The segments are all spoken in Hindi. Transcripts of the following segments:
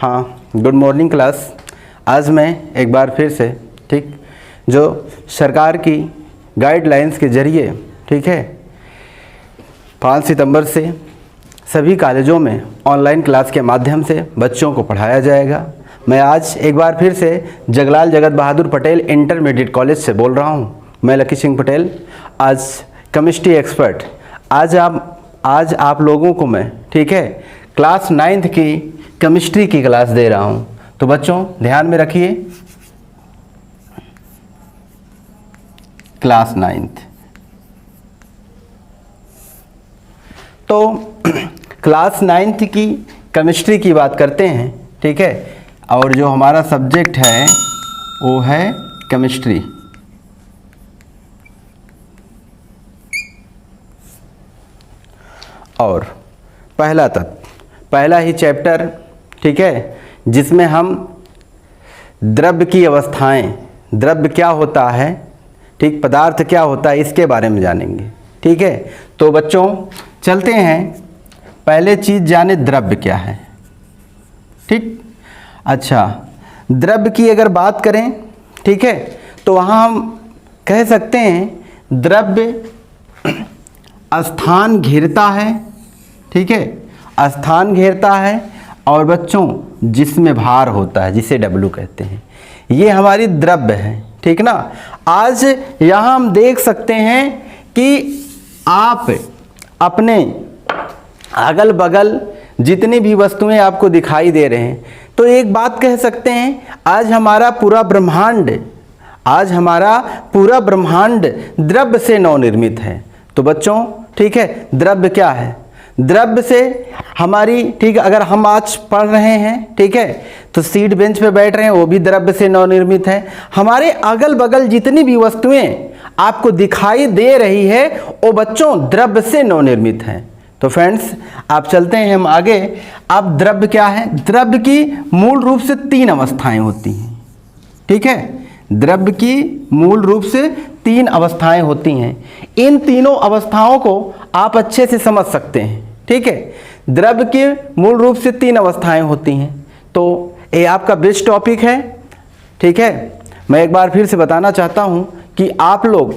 हाँ, गुड मॉर्निंग क्लास। आज मैं एक बार फिर से जो सरकार की गाइडलाइंस के ज़रिए 5 सितंबर से सभी कॉलेजों में ऑनलाइन क्लास के माध्यम से बच्चों को पढ़ाया जाएगा। मैं आज एक बार फिर से जगलाल जगत बहादुर पटेल इंटरमीडिएट कॉलेज से बोल रहा हूँ। मैं लकी सिंह पटेल, आज केमिस्ट्री एक्सपर्ट। आज आप लोगों को मैं क्लास 9th की केमिस्ट्री की क्लास दे रहा हूँ। तो बच्चों ध्यान में रखिए, क्लास 9th। तो क्लास 9th की केमिस्ट्री की बात करते हैं, और जो हमारा सब्जेक्ट है वो है केमिस्ट्री। और पहला ही चैप्टर जिसमें हम द्रव्य की अवस्थाएं, द्रव्य क्या होता है, पदार्थ क्या होता है, इसके बारे में जानेंगे। तो बच्चों चलते हैं, पहले चीज़ जाने द्रव्य क्या है। अच्छा, द्रव्य की अगर बात करें तो वहाँ हम कह सकते हैं द्रव्य स्थान घेरता है, स्थान घेरता है, और बच्चों जिसमें भार होता है जिसे W कहते हैं, ये हमारी द्रव्य है। ना, आज यहाँ हम देख सकते हैं कि आप अपने अगल बगल जितनी भी वस्तुएं आपको दिखाई दे रहे हैं, तो एक बात कह सकते हैं, आज हमारा पूरा ब्रह्मांड द्रव्य से नवनिर्मित है। तो बच्चों द्रव्य क्या है? द्रव्य से हमारी अगर हम आज पढ़ रहे हैं, तो सीट बेंच पे बैठ रहे हैं, वो भी द्रव्य से नवनिर्मित है। हमारे अगल बगल जितनी भी वस्तुएं आपको दिखाई दे रही है, वो बच्चों द्रव्य से नवनिर्मित है। तो फ्रेंड्स आप चलते हैं हम आगे। अब द्रव्य क्या है? द्रव्य की मूल रूप से 3 अवस्थाएं होती हैं। द्रव्य की मूल रूप से 3 अवस्थाएं होती हैं। इन तीनों अवस्थाओं को आप अच्छे से समझ सकते हैं। द्रव्य की मूल रूप से 3 अवस्थाएं होती हैं। तो ये आपका बेस्ट टॉपिक है। मैं एक बार फिर से बताना चाहता हूं कि आप लोग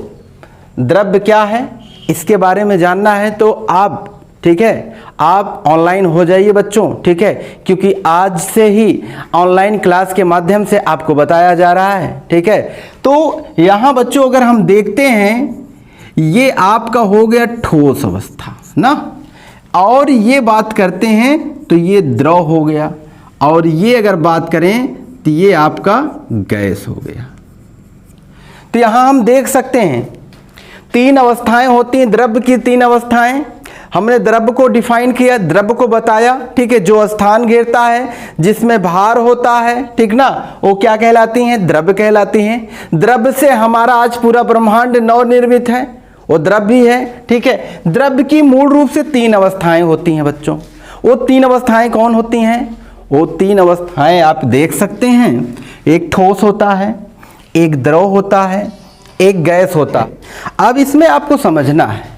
द्रव्य क्या है इसके बारे में जानना है तो आप आप ऑनलाइन हो जाइए बच्चों। क्योंकि आज से ही ऑनलाइन क्लास के माध्यम से आपको बताया जा रहा है। तो यहाँ बच्चों अगर हम देखते हैं, ये आपका हो गया ठोस अवस्था ना, और ये बात करते हैं तो ये द्रव हो गया, और ये अगर बात करें तो ये आपका गैस हो गया। तो यहाँ हम देख सकते हैं 3 अवस्थाएं होती हैं, द्रव्य की 3 अवस्थाएं। हमने द्रव्य को डिफाइन किया, द्रव्य को बताया, जो स्थान घेरता है, जिसमें भार होता है, ना, वो क्या कहलाती हैं? द्रव्य कहलाती हैं। द्रव्य से हमारा आज पूरा ब्रह्मांड नवनिर्मित है, वो द्रव्य ही है। द्रव्य की मूल रूप से 3 अवस्थाएं होती हैं बच्चों। वो 3 अवस्थाएं कौन होती हैं? वो 3 अवस्थाएं आप देख सकते हैं। एक ठोस होता है, एक द्रव होता है, एक गैस होता है। अब इसमें आपको समझना है,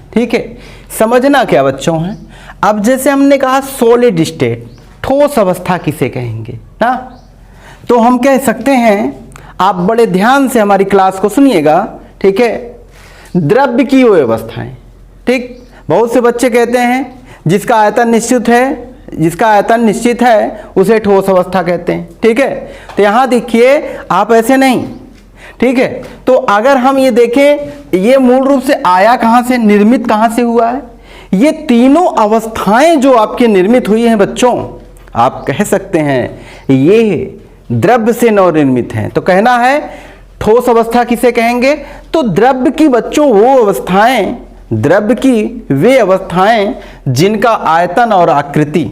समझना क्या बच्चों है? अब जैसे हमने कहा सॉलिड स्टेट, ठोस अवस्था किसे कहेंगे ना, तो हम कह सकते हैं, आप बड़े ध्यान से हमारी क्लास को सुनिएगा। द्रव्य की वो अवस्थाएं। बहुत से बच्चे कहते हैं जिसका आयतन निश्चित है उसे ठोस अवस्था कहते हैं। तो यहाँ देखिए आप ऐसे नहीं, तो अगर हम ये देखें, ये मूल रूप से आया कहाँ से, निर्मित कहाँ से हुआ है? ये तीनों अवस्थाएं जो आपके निर्मित हुई हैं बच्चों, आप कह सकते हैं ये द्रव्य से नवनिर्मित हैं। तो कहना है ठोस अवस्था किसे कहेंगे? तो द्रव्य की बच्चों वो अवस्थाएं, द्रव्य की वे अवस्थाएं जिनका आयतन और आकृति,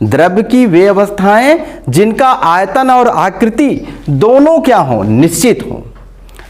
द्रव्य की वे अवस्थाएं जिनका आयतन और आकृति दोनों क्या हो? निश्चित हो।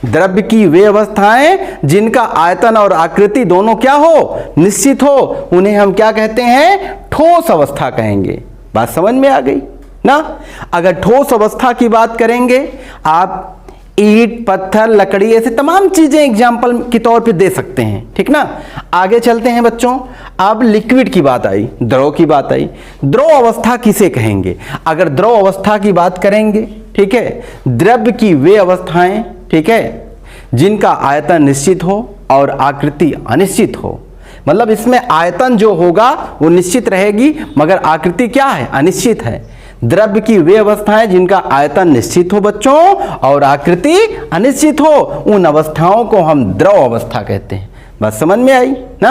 द्रव्य की वे अवस्थाएं जिनका आयतन और आकृति दोनों क्या हो? निश्चित हो। उन्हें हम क्या कहते हैं? ठोस अवस्था कहेंगे। बात समझ में आ गई ना? अगर ठोस अवस्था की बात करेंगे, आप ईंट, पत्थर, लकड़ी, ऐसे तमाम चीजें एग्जाम्पल के तौर पे दे सकते हैं, ठीक ना। आगे चलते हैं बच्चों। अब लिक्विड की बात आई, द्रव की बात आई। द्रव अवस्था किसे कहेंगे? अगर द्रव अवस्था की बात करेंगे, ठीक है, द्रव्य की वे अवस्थाएं, ठीक है, जिनका आयतन निश्चित हो और आकृति अनिश्चित हो। मतलब इसमें आयतन जो होगा वो निश्चित रहेगी, मगर आकृति क्या है? अनिश्चित है। द्रव्य की वे अवस्थाएं जिनका आयतन निश्चित हो बच्चों और आकृति अनिश्चित हो, उन अवस्थाओं को हम द्रव अवस्था कहते हैं। बस समझ में आई ना।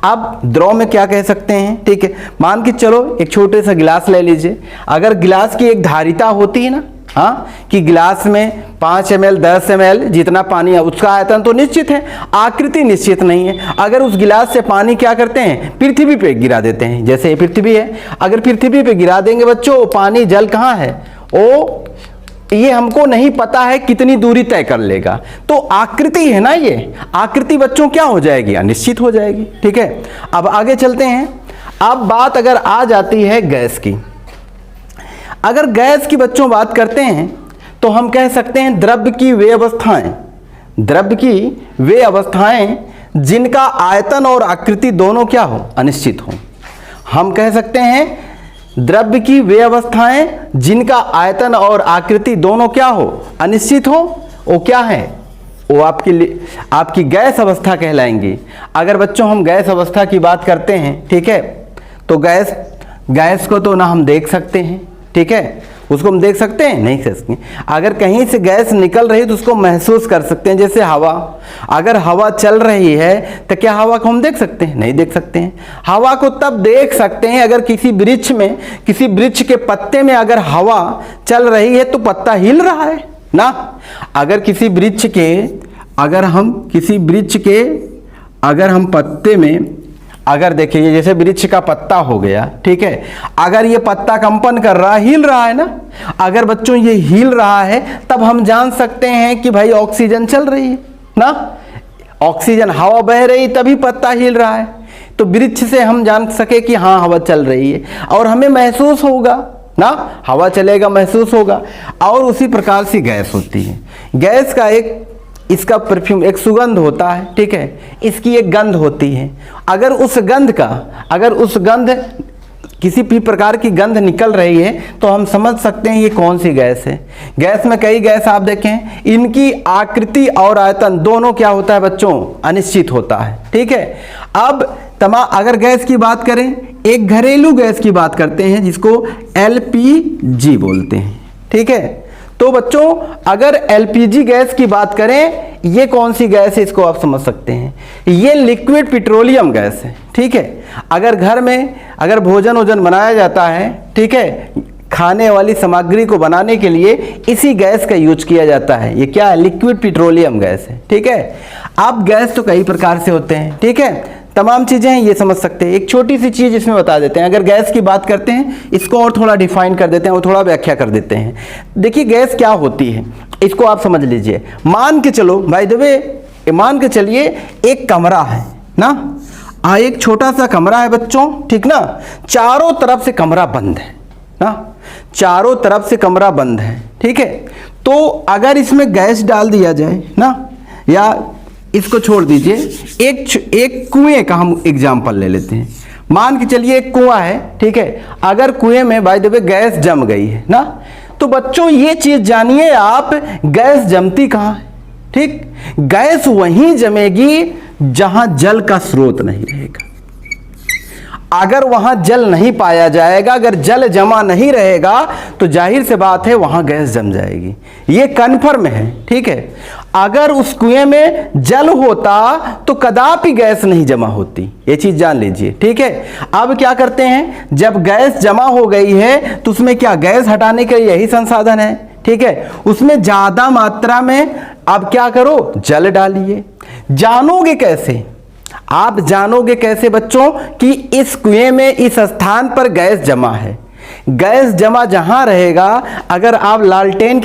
अब द्रव में क्या कह सकते हैं, ठीक है, मान के चलो एक छोटे सा गिलास ले लीजिए। अगर गिलास की एक धारिता होती है ना, हाँ, कि गिलास में 5 ml 10 ml जितना पानी है उसका आयतन तो निश्चित है, आकृति निश्चित नहीं है। अगर उस गिलास से पानी क्या करते हैं? पृथ्वी पे गिरा देते हैं। जैसे ये पृथ्वी है, अगर पृथ्वी पे गिरा देंगे बच्चों, पानी जल कहाँ है वो, ये हमको नहीं पता है कितनी दूरी तय कर लेगा। तो आकृति है ना, ये आकृति बच्चों क्या हो जाएगी? अनिश्चित हो जाएगी, ठीक है। अब आगे चलते हैं। अब बात अगर आ जाती है गैस की। अगर गैस की बच्चों बात करते हैं तो हम कह सकते हैं द्रव्य की वे अवस्थाएं, द्रव्य की वे अवस्थाएं जिनका आयतन और आकृति दोनों क्या हो? अनिश्चित हो। हम कह सकते हैं द्रव्य की वे अवस्थाएं जिनका आयतन और आकृति दोनों क्या हो? अनिश्चित हो। वो क्या है? वो आपकी गैस अवस्था कहलाएंगी। अगर बच्चों हम गैस अवस्था की बात करते हैं, ठीक है, तो गैस को तो ना हम देख सकते हैं, ठीक है, उसको हम देख सकते हैं? नहीं देख सकते। अगर कहीं से गैस निकल रही है तो उसको महसूस कर सकते हैं, जैसे हवा। अगर हवा चल रही है तो क्या हवा को हम देख सकते हैं? नहीं देख सकते हैं। हवा को तब देख सकते हैं अगर किसी वृक्ष में, किसी वृक्ष के पत्ते में अगर हवा चल रही है तो पत्ता हिल रहा है ना। अगर किसी वृक्ष के, अगर हम पत्ते में अगर देखिए, जैसे वृक्ष का पत्ता हो गया, ठीक है, अगर ये पत्ता कंपन कर रहा है, हिल रहा है ना, अगर बच्चों ये हिल रहा है तब हम जान सकते हैं कि भाई ऑक्सीजन चल रही है ना, ऑक्सीजन, हवा बह रही तभी पत्ता हिल रहा है। तो वृक्ष से हम जान सके कि हाँ हवा चल रही है और हमें महसूस होगा ना, हवा चलेगा महसूस होगा। और उसी प्रकार से गैस होती है। गैस का इसका परफ्यूम, एक सुगंध होता है, ठीक है, इसकी एक गंध होती है। अगर उस गंध किसी भी प्रकार की गंध निकल रही है तो हम समझ सकते हैं ये कौन सी गैस है। गैस में कई गैस आप देखें, इनकी आकृति और आयतन दोनों क्या होता है बच्चों? अनिश्चित होता है, ठीक है। अब अगर गैस की बात करें, एक घरेलू गैस की बात करते हैं जिसको LPG बोलते हैं, ठीक है। तो बच्चों अगर LPG गैस की बात करें, ये कौन सी गैस है इसको आप समझ सकते हैं, ये लिक्विड पेट्रोलियम गैस है, ठीक है। अगर घर में अगर भोजन बनाया जाता है, ठीक है, खाने वाली सामग्री को बनाने के लिए इसी गैस का यूज किया जाता है। ये क्या है? लिक्विड पेट्रोलियम गैस है, ठीक है। अब गैस तो कई प्रकार से होते हैं, ठीक है, तमाम चीज़ें हैं, ये समझ सकते हैं। एक छोटी सी चीज़ इसमें बता देते हैं। अगर गैस की बात करते हैं, इसको और थोड़ा डिफाइन कर देते हैं और थोड़ा व्याख्या कर देते हैं। देखिए गैस क्या होती है, इसको आप समझ लीजिए। मान के चलो, बाय द वे, मान के चलिए एक कमरा है ना, एक छोटा सा कमरा है बच्चों, ठीक ना, चारों तरफ से कमरा बंद है ना, चारों तरफ से कमरा बंद है, ठीक है। तो अगर इसमें गैस डाल दिया जाए ना, या इसको छोड़ दीजिए, एक कुएं का हम एग्जाम्पल ले लेते हैं। मान के चलिए एक कुआं है, ठीक है, अगर कुएं में बाय द वे गैस जम गई है ना, तो बच्चों ये चीज जानिए आप, गैस जमती कहाँ है? ठीक, गैस वहीं जमेगी जहां जल का स्रोत नहीं रहेगा। अगर वहां जल नहीं पाया जाएगा, अगर जल जमा नहीं रहेगा तो जाहिर से बात है वहां गैस जम जाएगी। ये कन्फर्म है, ठीक है। अगर उस कुएं में जल होता तो कदापि गैस नहीं जमा होती, ये चीज जान लीजिए, ठीक है। अब क्या करते हैं, जब गैस जमा हो गई है तो उसमें क्या, गैस हटाने के लिए यही संसाधन है, ठीक है। उसमें ज्यादा मात्रा में अब क्या करो, जल डालिए। जानोगे कैसे, आप जानोगे कैसे बच्चों कि इस कुएं में इस स्थान पर गैस जमा है? गैस जमा जहां रहेगा, अगर आप लालटेन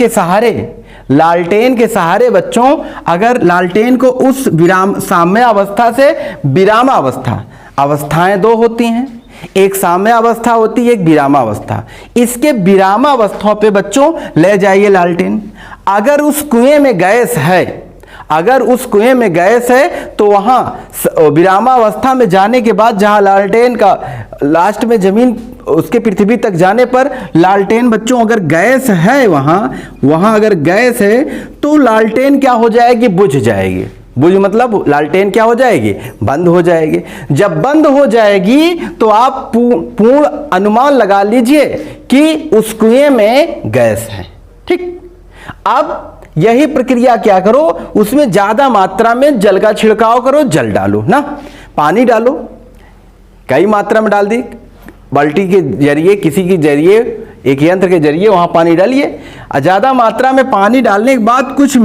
के सहारे बच्चों, अगर लालटेन को उस विराम साम्य अवस्था से विराम अवस्था, अवस्थाएं दो होती हैं, एक साम्यावस्था होती है, एक विरामावस्था। इसके विरामावस्था पे बच्चों ले जाइए लालटेन। अगर उस कुएं में गैस है, अगर उस कुएं में गैस है तो वहां विरामावस्था में जाने के बाद जहां लालटेन का लास्ट में जमीन उसके पृथ्वी तक जाने पर लालटेन बच्चों अगर गैस है वहां अगर गैस है तो लालटेन क्या हो जाएगी, बुझ जाएगी। बुझ मतलब लालटेन क्या हो जाएगी, बंद हो जाएगी। जब बंद हो जाएगी तो आप पूर्ण अनुमान लगा लीजिए कि उस कुएं में गैस है। ठीक, अब यही प्रक्रिया क्या करो, उसमें ज्यादा मात्रा में जल का छिड़काव करो, जल डालो ना, पानी डालो, कई मात्रा में डाल दी, बाल्टी के जरिए, किसी के जरिए, एक यंत्र के जरिए वहां पानी डालिए। ज्यादा मात्रा में पानी डालने के बाद कुछ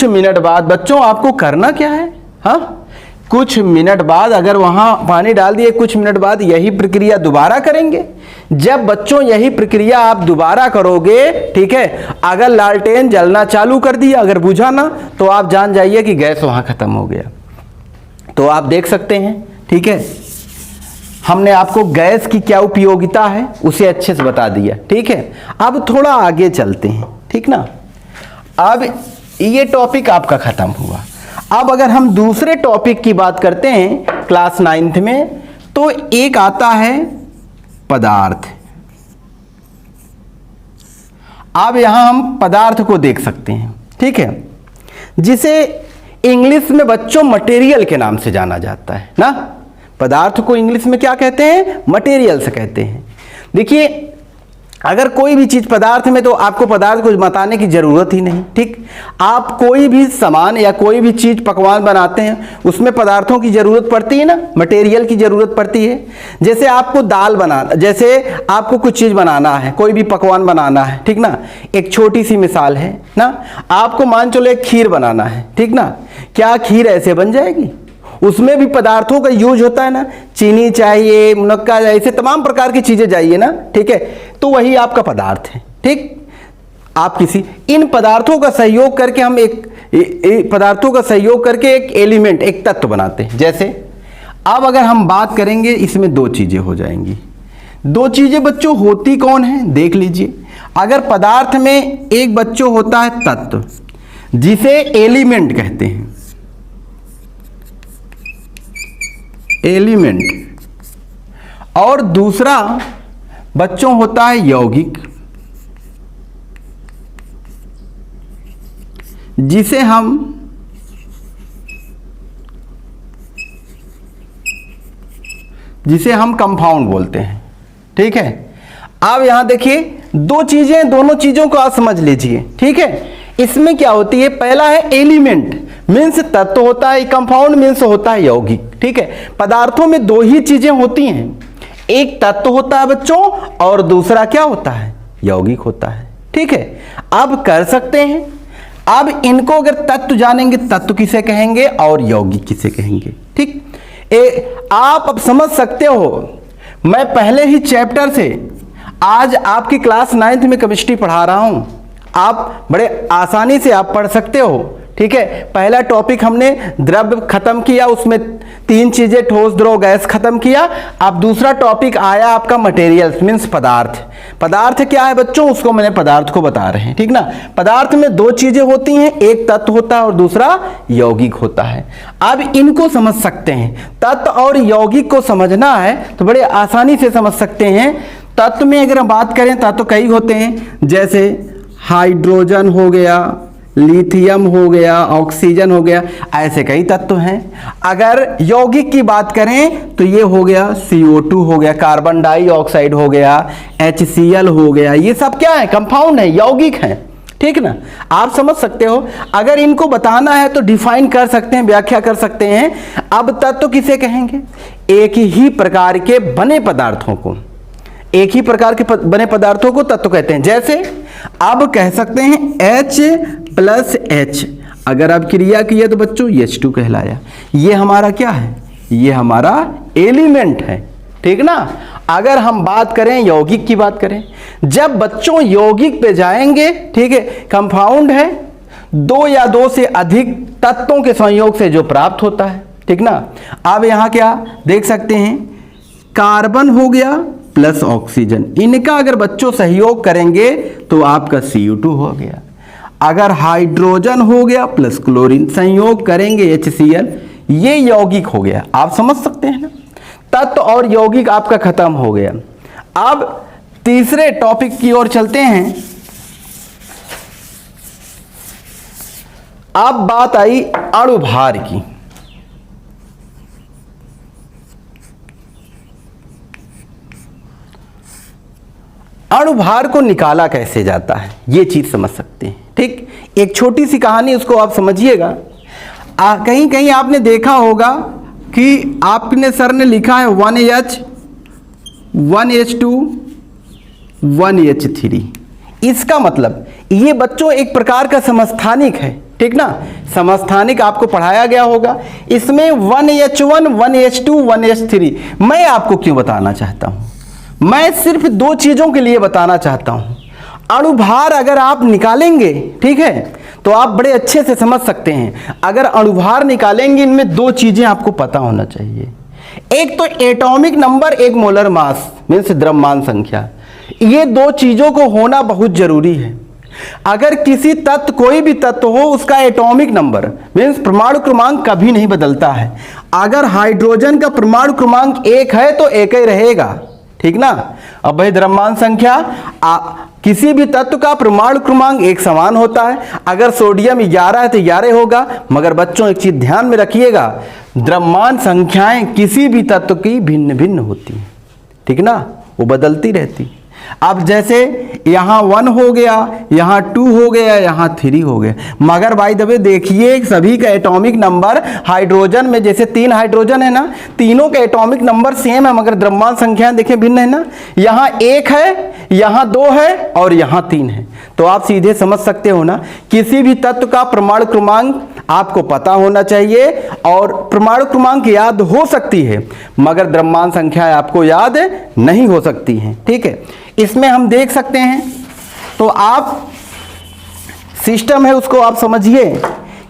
मिनट बाद बच्चों आपको करना क्या है, हाँ, कुछ मिनट बाद अगर वहां पानी डाल दिए, कुछ मिनट बाद यही प्रक्रिया दोबारा करेंगे। जब बच्चों यही प्रक्रिया आप दोबारा करोगे, ठीक है, अगर लालटेन जलना चालू कर दिया, अगर बुझा ना, तो आप जान जाइए कि गैस वहां खत्म हो गया। तो आप देख सकते हैं, ठीक है, हमने आपको गैस की क्या उपयोगिता है उसे अच्छे से बता दिया। ठीक है, अब थोड़ा आगे चलते हैं, ठीक ना। अब ये टॉपिक आपका खत्म हुआ। अब अगर हम दूसरे टॉपिक की बात करते हैं क्लास 9th में, तो एक आता है पदार्थ। अब यहां हम पदार्थ को देख सकते हैं, ठीक है, जिसे इंग्लिश में बच्चों मटेरियल के नाम से जाना जाता है ना। पदार्थ को इंग्लिश में क्या कहते हैं, मटेरियल से कहते हैं। देखिए, अगर कोई भी चीज पदार्थ में, तो आपको पदार्थ को बताने की जरूरत ही नहीं। ठीक, आप कोई भी सामान या कोई भी चीज पकवान बनाते हैं, उसमें पदार्थों की जरूरत पड़ती है ना, मटेरियल की जरूरत पड़ती है। जैसे आपको दाल बनाना, जैसे आपको कुछ चीज बनाना है, कोई भी पकवान बनाना है, ठीक ना। एक छोटी सी मिसाल है ना, आपको मान चलो एक खीर बनाना है, ठीक ना। क्या खीर ऐसे बन जाएगी? उसमें भी पदार्थों का यूज होता है ना, चीनी चाहिए, मुनक्का, ऐसे तमाम प्रकार की चीजें चाहिए ना, ठीक है। तो वही आपका पदार्थ है। ठीक, आप किसी इन पदार्थों का सहयोग करके हम पदार्थों का सहयोग करके एक एलिमेंट, एक तत्व बनाते हैं। जैसे अब अगर हम बात करेंगे, इसमें दो चीजें हो जाएंगी। दो चीजें बच्चों होती कौन है, देख लीजिए। अगर पदार्थ में एक बच्चों होता है तत्व, जिसे एलिमेंट कहते हैं, एलिमेंट, और दूसरा बच्चों होता है यौगिक, जिसे हम कंपाउंड बोलते हैं। ठीक है, अब यहां देखिए दो चीजें, दोनों चीजों को आप समझ लीजिए। ठीक है, इसमें क्या होती है, पहला है एलिमेंट, मीन्स तत्व होता है, कंपाउंड मीन्स होता है यौगिक। ठीक है, पदार्थों में दो ही चीजें होती हैं, एक तत्व होता है बच्चों और दूसरा क्या होता है, यौगिक होता है। ठीक है, अब कर सकते हैं, अब इनको अगर तत्व जानेंगे, तत्व किसे कहेंगे और यौगिक किसे कहेंगे। ठीक, आप अब समझ सकते हो, मैं पहले ही चैप्टर से आज आपकी क्लास 9th में केमिस्ट्री पढ़ा रहा हूं, आप बड़े आसानी से आप पढ़ सकते हो। ठीक है, पहला टॉपिक हमने द्रव्य खत्म किया, उसमें तीन चीजें, ठोस, द्रव, गैस खत्म किया। अब दूसरा टॉपिक आया आपका मटेरियल्स, मीन्स पदार्थ। पदार्थ क्या है बच्चों, उसको मैंने पदार्थ को बता रहे हैं। ठीक ना, पदार्थ में दो चीजें होती हैं, एक तत्व होता है और दूसरा यौगिक होता है। अब इनको समझ सकते हैं, तत्व और यौगिक को समझना है तो बड़े आसानी से समझ सकते हैं। तत्व में अगर हम बात करें, तत्व कई होते हैं, जैसे हाइड्रोजन हो गया, लिथियम हो गया, ऑक्सीजन हो गया, ऐसे कई तत्व हैं। अगर यौगिक की बात करें तो ये हो गया CO2 हो गया, कार्बन डाइऑक्साइड हो गया, HCl हो गया, ये सब क्या है, कंपाउंड है, यौगिक है। ठीक ना, आप समझ सकते हो। अगर इनको बताना है तो डिफाइन कर सकते हैं, व्याख्या कर सकते हैं। अब तत्व किसे कहेंगे, एक ही प्रकार के बने पदार्थों को, एक ही प्रकार के बने पदार्थों को तत्व कहते हैं। जैसे अब कह सकते हैं H+H, अगर आप क्रिया किया तो बच्चों H2 कहलाया। ये हमारा क्या है, ये हमारा एलिमेंट है। ठीक ना, अगर हम बात करें यौगिक की बात करें, जब बच्चों यौगिक पे जाएंगे, ठीक है, कंपाउंड है, दो या दो से अधिक तत्वों के संयोग से जो प्राप्त होता है। ठीक ना, अब यहां क्या देख सकते हैं, कार्बन हो गया प्लस ऑक्सीजन, इनका अगर बच्चों सहयोग करेंगे तो आपका CO2 हो गया। अगर हाइड्रोजन हो गया प्लस क्लोरीन संयोग करेंगे HCl, ये यौगिक हो गया। आप समझ सकते हैं ना, तत्व और यौगिक आपका खत्म हो गया। अब तीसरे टॉपिक की ओर चलते हैं। अब बात आई अणुभार की। अणुभार को निकाला कैसे जाता है ये चीज समझ सकते हैं। ठीक, एक छोटी सी कहानी, उसको आप समझिएगा। कहीं कहीं आपने देखा होगा कि आपने सर ने लिखा है 1H 1H2 1H3। इसका मतलब ये बच्चों एक प्रकार का समस्थानिक है। ठीक ना, समस्थानिक आपको पढ़ाया गया होगा। इसमें 1H1 1H2 1H3 मैं आपको क्यों बताना चाहता हूं, मैं सिर्फ दो चीजों के लिए बताना चाहता हूं। अणुभार अगर आप निकालेंगे, ठीक है, तो आप बड़े अच्छे से समझ सकते हैं। अगर अणुभार निकालेंगे, इनमें दो चीजें आपको पता होना चाहिए। एक तो एटॉमिक नंबर, एक मोलर मास मीन्स द्रव्यमान संख्या। ये दो चीजों को होना बहुत जरूरी है। अगर किसी तत्व, कोई भी तत्व हो, उसका एटॉमिक नंबर मीन्स परमाणु क्रमांक कभी नहीं बदलता है। अगर हाइड्रोजन का परमाणु क्रमांक 1 है तो 1 ही रहेगा। ठीक ना। अब भाई द्रव्यमान संख्या, किसी भी तत्व का परमाणु क्रमांक एक समान होता है। अगर सोडियम 11 है तो 11 होगा। मगर बच्चों एक चीज ध्यान में रखिएगा, द्रव्यमान संख्याएं किसी भी तत्व की भिन्न भिन्न होती हैं। ठीक ना, वो बदलती रहती। अब जैसे यहाँ 1 हो गया, यहाँ 2 हो गया, यहाँ 3 हो गया। मगर भाई दबे देखिए, सभी का एटॉमिक नंबर हाइड्रोजन में जैसे 3 हाइड्रोजन है ना, तीनों का एटॉमिक नंबर सेम है, मगर द्रव्यमान संख्याएं देखें भिन्न है ना। यहाँ 1 है, यहाँ 2 है और यहाँ 3 है। तो आप सीधे समझ सकते हो ना, किसी भी तत्व का परमाणु क्रमांक आपको पता होना चाहिए। और परमाणु क्रमांक याद हो सकती है, मगर द्रव्यमान संख्या आपको याद नहीं हो सकती है। ठीक है, इसमें हम देख सकते हैं। तो आप सिस्टम है उसको आप समझिए,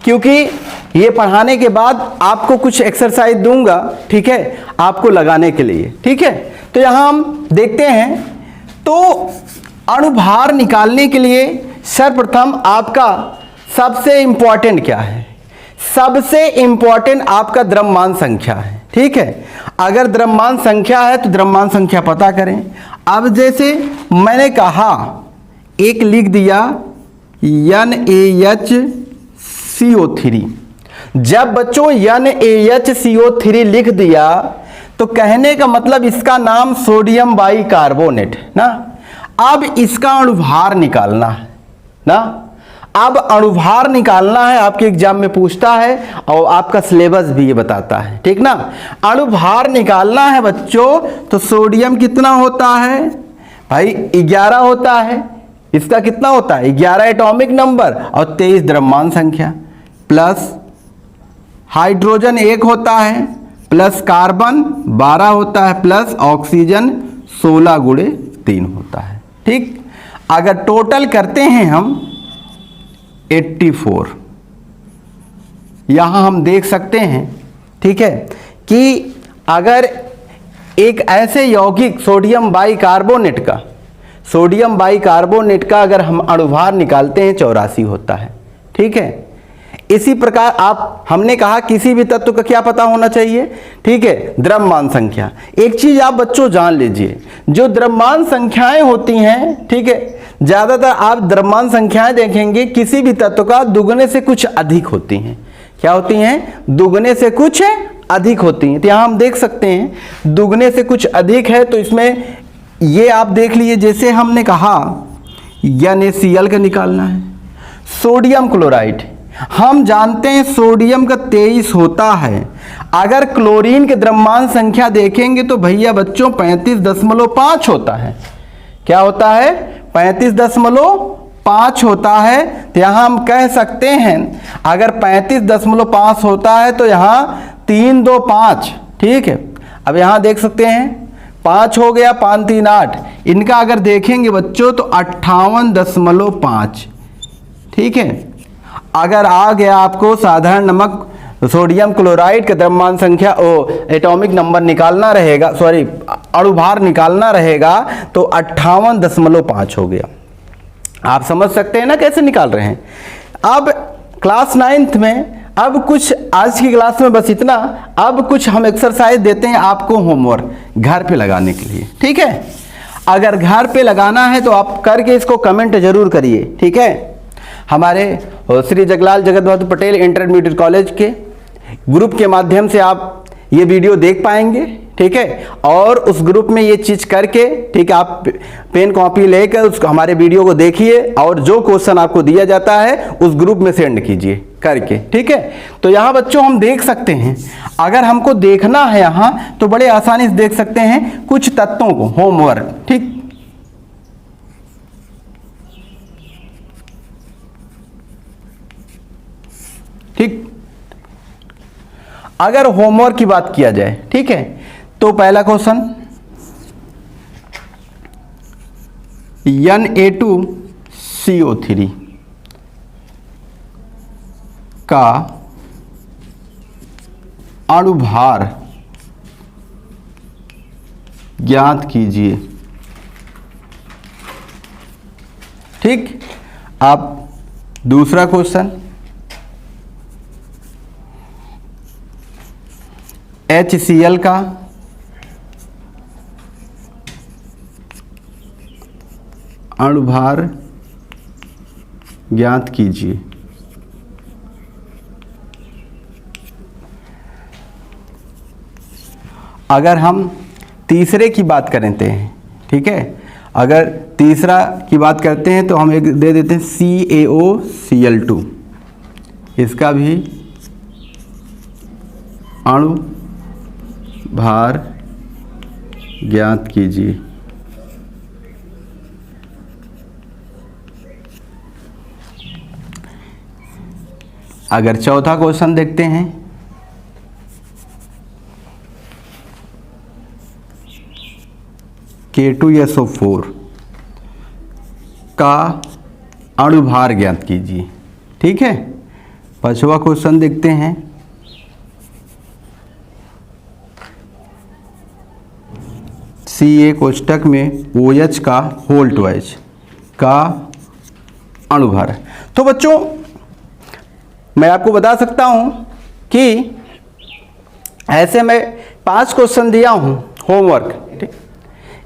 क्योंकि ये पढ़ाने के बाद आपको कुछ एक्सरसाइज दूंगा, ठीक है, आपको लगाने के लिए। ठीक है, तो यहां हम देखते हैं। तो अणुभार निकालने के लिए सर्वप्रथम आपका सबसे इंपॉर्टेंट क्या है? सबसे इंपॉर्टेंट आपका द्रव्यमान संख्या है। ठीक है, अगर द्रव्यमान संख्या है तो द्रव्यमान संख्या पता करें। अब जैसे मैंने कहा, एक लिख दिया NaHCO3। जब बच्चों NaHCO3 लिख दिया तो कहने का मतलब इसका नाम सोडियम बाइकार्बोनेट ना। अब इसका अणुभार निकालना है ना। अब अणुभार निकालना है, आपके एग्जाम में पूछता है और आपका सिलेबस भी ये बताता है। ठीक ना, अणुभार निकालना है बच्चों, तो सोडियम कितना होता है भाई? 11 होता है। इसका कितना होता है? 11 एटॉमिक नंबर और 23 द्रव्यमान संख्या, प्लस हाइड्रोजन 1 होता है, प्लस कार्बन 12 होता है, प्लस ऑक्सीजन 16 गुणे 3 होता है। ठीक, अगर टोटल करते हैं हम 84, यहां हम देख सकते हैं, ठीक है, कि अगर एक ऐसे यौगिक सोडियम बाइकार्बोनेट का अगर हम अणुभार निकालते हैं 84 होता है। ठीक है, इसी प्रकार हमने कहा किसी भी तत्व का क्या पता होना चाहिए? ठीक है, द्रव्यमान संख्या। एक चीज आप बच्चों जान लीजिए, जो द्रव्यमान संख्याएं होती हैं, ठीक है, ज्यादातर आप द्रव्यमान संख्याएं देखेंगे किसी भी तत्व का दुगने से कुछ अधिक होती हैं। क्या होती हैं? दुगने से कुछ अधिक होती हैं। तो यहां हम देख सकते हैं दुगने से कुछ अधिक है, तो इसमें ये आप देख लीजिए, जैसे हमने कहा NaCl का निकालना है। सोडियम क्लोराइड हम जानते हैं सोडियम का 23 होता है। अगर क्लोरीन के द्रव्यमान संख्या देखेंगे तो भैया बच्चों 35.5 होता है। क्या होता है? 35.5 होता है। तो यहां हम कह सकते हैं अगर 35.5 होता है तो यहां 3 2 5। ठीक है, अब यहां देख सकते हैं 5 हो गया, 5 3 8। इनका अगर देखेंगे बच्चों तो 58.5। ठीक है, अगर आ गया आपको साधारण नमक सोडियम क्लोराइड का द्रव्यमान संख्या एटॉमिक नंबर निकालना रहेगा, सॉरी अणुभार निकालना रहेगा तो 58.5 हो गया। आप समझ सकते हैं ना कैसे निकाल रहे हैं। अब क्लास 9th में अब कुछ आज की क्लास में बस इतना। अब कुछ हम एक्सरसाइज देते हैं आपको होमवर्क घर पे लगाने के लिए, ठीक है। अगर घर पे लगाना है तो आप करके इसको कमेंट जरूर करिए, ठीक है। हमारे श्री जगलाल जगत बहादुर पटेल इंटरमीडिएट कॉलेज के ग्रुप के माध्यम से आप ये वीडियो देख पाएंगे, ठीक है। और उस ग्रुप में ये चीज करके, ठीक है, आप पेन कॉपी लेकर उसको हमारे वीडियो को देखिए और जो क्वेश्चन आपको दिया जाता है उस ग्रुप में सेंड कीजिए करके, ठीक है। तो यहाँ बच्चों हम देख सकते हैं, अगर हमको देखना है यहाँ तो बड़े आसानी से देख सकते हैं कुछ तत्वों को, होमवर्क, ठीक। ठीक, अगर होमवर्क की बात किया जाए, ठीक है, तो पहला क्वेश्चन Na2CO3 का अणुभार ज्ञात कीजिए, ठीक। आप दूसरा क्वेश्चन HCl का अणुभार ज्ञात कीजिए। अगर हम तीसरे की बात करते हैं, ठीक है, अगर तीसरा की बात करते हैं तो हम एक दे देते हैं CaOCl2, इसका भी अणुभार ज्ञात कीजिए। अगर चौथा क्वेश्चन देखते हैं, K2SO4 का अणुभार ज्ञात कीजिए, ठीक है। पांचवा क्वेश्चन देखते हैं, Ca कोष्टक में OH का होल ट्वाइस का अणुभार। तो बच्चों मैं आपको बता सकता हूं कि ऐसे मैं 5 क्वेश्चन दिया हूं होमवर्क, ठीक।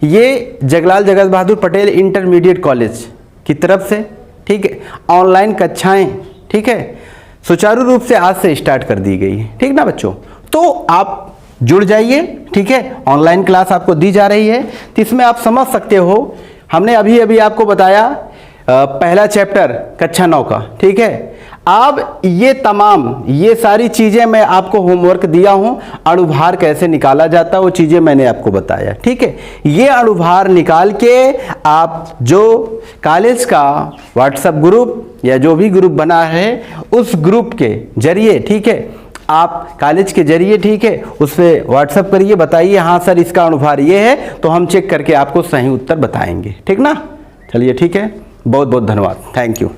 ये जगलाल जगत बहादुर पटेल इंटरमीडिएट कॉलेज की तरफ से, ठीक है, ऑनलाइन कक्षाएं, ठीक है, सुचारू रूप से आज से स्टार्ट कर दी गई है, ठीक ना बच्चों। तो आप जुड़ जाइए, ठीक है। ऑनलाइन क्लास आपको दी जा रही है, तो इसमें आप समझ सकते हो। हमने अभी अभी आपको बताया पहला चैप्टर कक्षा 9 का, ठीक है। अब ये सारी चीजें मैं आपको होमवर्क दिया हूं, अणुभार कैसे निकाला जाता है वो चीजें मैंने आपको बताया, ठीक है। ये अणुभार निकाल के आप जो कॉलेज का व्हाट्सएप ग्रुप या जो भी ग्रुप बना है उस ग्रुप के जरिए, ठीक है, आप कॉलेज के जरिए, ठीक है, उस पर व्हाट्सएप करिए, बताइए हाँ सर इसका अणुभार ये है, तो हम चेक करके आपको सही उत्तर बताएंगे, ठीक ना। चलिए ठीक है, बहुत बहुत धन्यवाद, थैंक यू।